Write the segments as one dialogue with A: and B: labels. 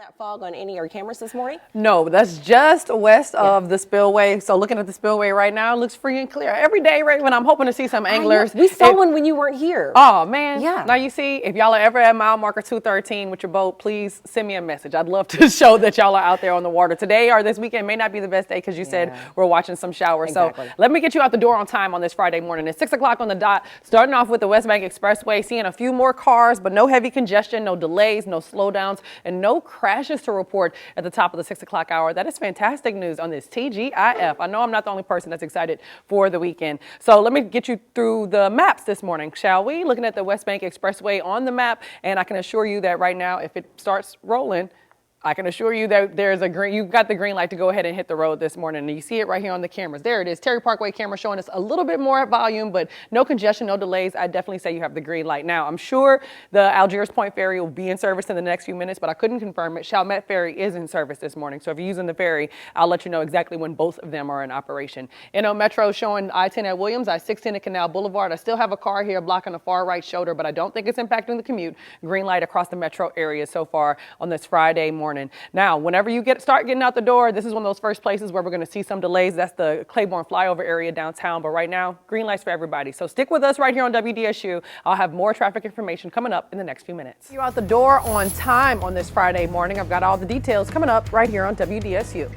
A: that fog on any of your cameras this morning?
B: No, that's just west of the spillway. So looking at the spillway right now, it looks free and clear. Every day, right when I'm hoping to see some anglers.
A: We saw one when you weren't here.
B: Oh, man.
A: Yeah.
B: Now you see, if y'all are ever at mile marker 213 with your boat, please send me a message. I'd love to show that y'all are out there on the water. Today or this weekend may not be the best day because you said we're watching some showers.
A: Exactly.
B: So let me get you out the door on time on this Friday morning. It's 6 o'clock on the dot, starting off with the West Bank Expressway, seeing a few more cars, but no heavy congestion, no delays, no slowdowns, and no crashes to report at the top of the 6 o'clock hour. That is fantastic news on this TGIF. I know I'm not the only person that's excited for the weekend. So let me get you through the maps this morning, shall we? Looking at the West Bank Expressway on the map, and I can assure you that right now, if it starts rolling, I can assure you that there's a green, you've got the green light to go ahead and hit the road this morning. And you see it right here on the cameras. There it is. Terry Parkway camera showing us a little bit more volume, but no congestion, no delays. I definitely say you have the green light. Now, I'm sure the Algiers Point Ferry will be in service in the next few minutes, but I couldn't confirm it. Chalmette Ferry is in service this morning. So if you're using the ferry, I'll let you know exactly when both of them are in operation. NO Metro showing I-10 at Williams, I-16 at Canal Boulevard. I still have a car here blocking the far right shoulder, but I don't think it's impacting the commute. Green light across the metro area so far on this Friday morning. Now, whenever you start getting out the door, this is one of those first places where we're going to see some delays. That's the Claiborne flyover area downtown. But right now, green lights for everybody. So stick with us right here on WDSU. I'll have more traffic information coming up in the next few minutes. You're out the door on time on this Friday morning. I've got all the details coming up right here on WDSU.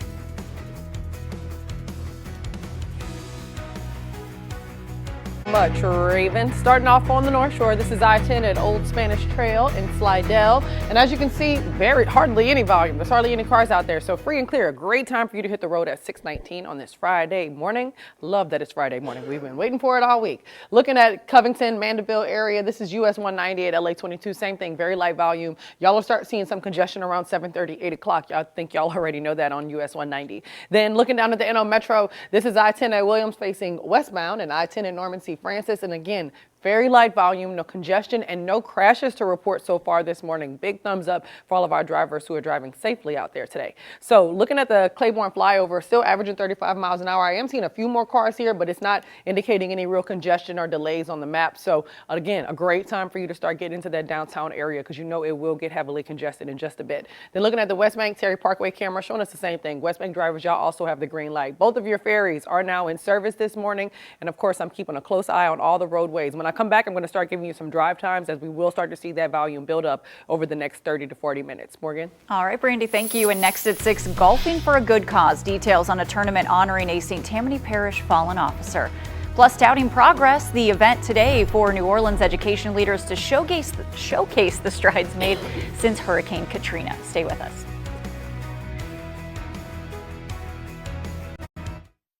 B: Much, Raven. Starting off on the North Shore, this is I-10 at Old Spanish Trail in Slidell. And as you can see, hardly any volume. There's hardly any cars out there. So free and clear. A great time for you to hit the road at 6:19 on this Friday morning. Love that it's Friday morning. We've been waiting for it all week. Looking at Covington, Mandeville area, this is US 190 at LA 22. Same thing, very light volume. Y'all will start seeing some congestion around 7:30, 8 o'clock. I think y'all already know that on US 190. Then looking down at the NO Metro, this is I-10 at Williams facing westbound and I-10 at Norman C. Francis, and again, very light volume, no congestion, and no crashes to report so far this morning. Big thumbs up for all of our drivers who are driving safely out there today. So looking at the Claiborne flyover, still averaging 35 miles an hour. I am seeing a few more cars here, but it's not indicating any real congestion or delays on the map. So again, a great time for you to start getting into that downtown area because you know it will get heavily congested in just a bit. Then looking at the West Bank Terry Parkway camera showing us the same thing. West Bank drivers, y'all also have the green light. Both of your ferries are now in service this morning. And of course, I'm keeping a close eye on all the roadways. When I come back, I'm going to start giving you some drive times as we will start to see that volume build up over the next 30 to 40 minutes. Morgan?
C: All right, Brandi, thank you. And next at 6, golfing for a good cause. Details on a tournament honoring a St. Tammany Parish fallen officer. Plus, touting progress, the event today for New Orleans education leaders to showcase the strides made since Hurricane Katrina. Stay with us.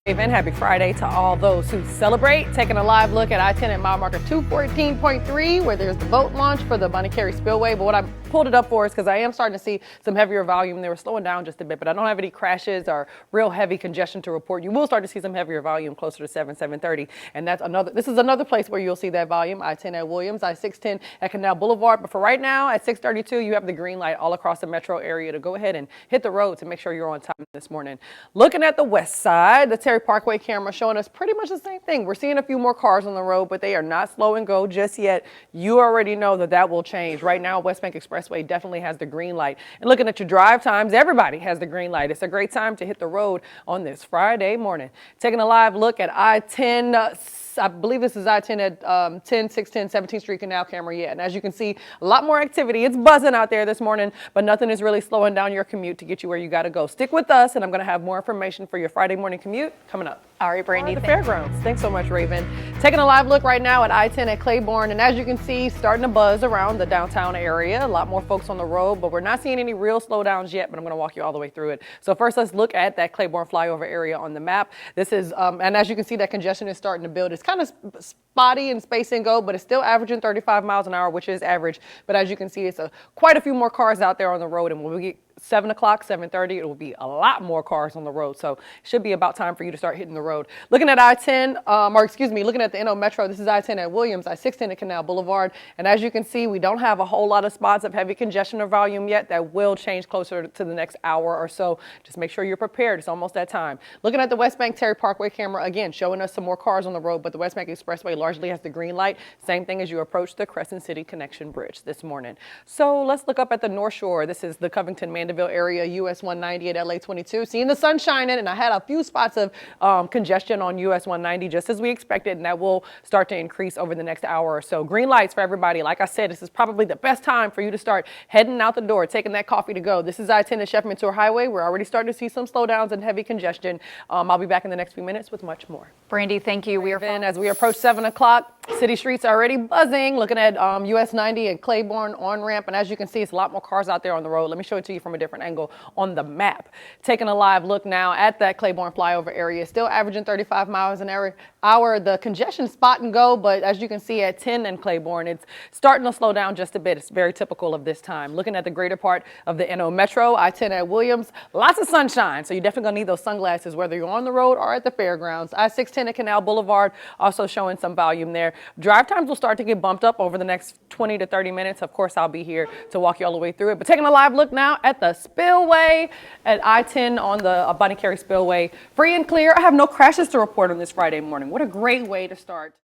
B: Happy Friday to all those who celebrate. Taking a live look at I-10 at mile marker 214.3 where there's the boat launch for the Bunny Carey Spillway. But what I pulled it up for is because I am starting to see some heavier volume. They were slowing down just a bit, but I don't have any crashes or real heavy congestion to report. You will start to see some heavier volume closer to 7:30. And this is another place where you'll see that volume. I-10 at Williams, I-610 at Canal Boulevard. But for right now at 6:32, you have the green light all across the metro area to go ahead and hit the road to make sure you're on time this morning. Looking at the west side, the Terry Parkway camera showing us pretty much the same thing. We're seeing a few more cars on the road, but they are not slow and go just yet. You already know that will change. Right now, West Bank Expressway definitely has the green light. And looking at your drive times, everybody has the green light. It's a great time to hit the road on this Friday morning. Taking a live look at I-10, I believe this is I-10 at 10, 610, 17th Street Canal camera yet. And as you can see, a lot more activity. It's buzzing out there this morning, but nothing is really slowing down your commute to get you where you got to go. Stick with us, and I'm going to have more information for your Friday morning commute coming up.
C: All right, Brandi.
B: The fairgrounds. Thanks so much, Raven. Taking a live look right now at I-10 at Claiborne, and as you can see, starting to buzz around the downtown area. A lot more folks on the road, but we're not seeing any real slowdowns yet, but I'm going to walk you all the way through it. So first, let's look at that Claiborne flyover area on the map. This is, and as you can see, that congestion is starting to build. It's kind of spotty in space and go, but it's still averaging 35 miles an hour, which is average. But as you can see, it's quite a few more cars out there on the road, and when we get 7 o'clock, 7:30, it will be a lot more cars on the road. So it should be about time for you to start hitting the road. Looking at I-10, looking at the NO Metro, this is I-10 at Williams, I-610 at Canal Boulevard. And as you can see, we don't have a whole lot of spots of heavy congestion or volume yet. That will change closer to the next hour or so. Just make sure you're prepared. It's almost that time. Looking at the West Bank Terry Parkway camera, again, showing us some more cars on the road, but the West Bank Expressway largely has the green light. Same thing as you approach the Crescent City Connection Bridge this morning. So let's look up at the North Shore. This is the Covington Mandeville area, US 190 at LA 22. Seeing the sun shining, and I had a few spots of congestion on US 190 just as we expected, and that will start to increase over the next hour or so. Green lights for everybody. Like I said, this is probably the best time for you to start heading out the door, taking that coffee to go. This is I-10 at Chef Mentor Highway. We're already starting to see some slowdowns and heavy congestion. I'll be back in the next few minutes with much more.
C: Brandi, thank you. We are
B: Then as we approach 7 o'clock, city streets are already buzzing. Looking at US 90 and Claiborne on ramp. And as you can see, it's a lot more cars out there on the road. Let me show it to you from a different angle on the map. Taking a live look now at that Claiborne flyover area. Still averaging 35 miles an hour. The congestion spot and go, but as you can see at 10 and Claiborne, it's starting to slow down just a bit. It's very typical of this time. Looking at the greater part of the NO Metro, I-10 at Williams, lots of sunshine. So you're definitely gonna need those sunglasses, whether you're on the road or at the fairgrounds. I-610 at Canal Boulevard, also showing some volume there. Drive times will start to get bumped up over the next 20 to 30 minutes. Of course, I'll be here to walk you all the way through it. But taking a live look now at the spillway at I-10 on the Bonnie Carey Spillway. Free and clear. I have no crashes to report on this Friday morning. What a great way to start.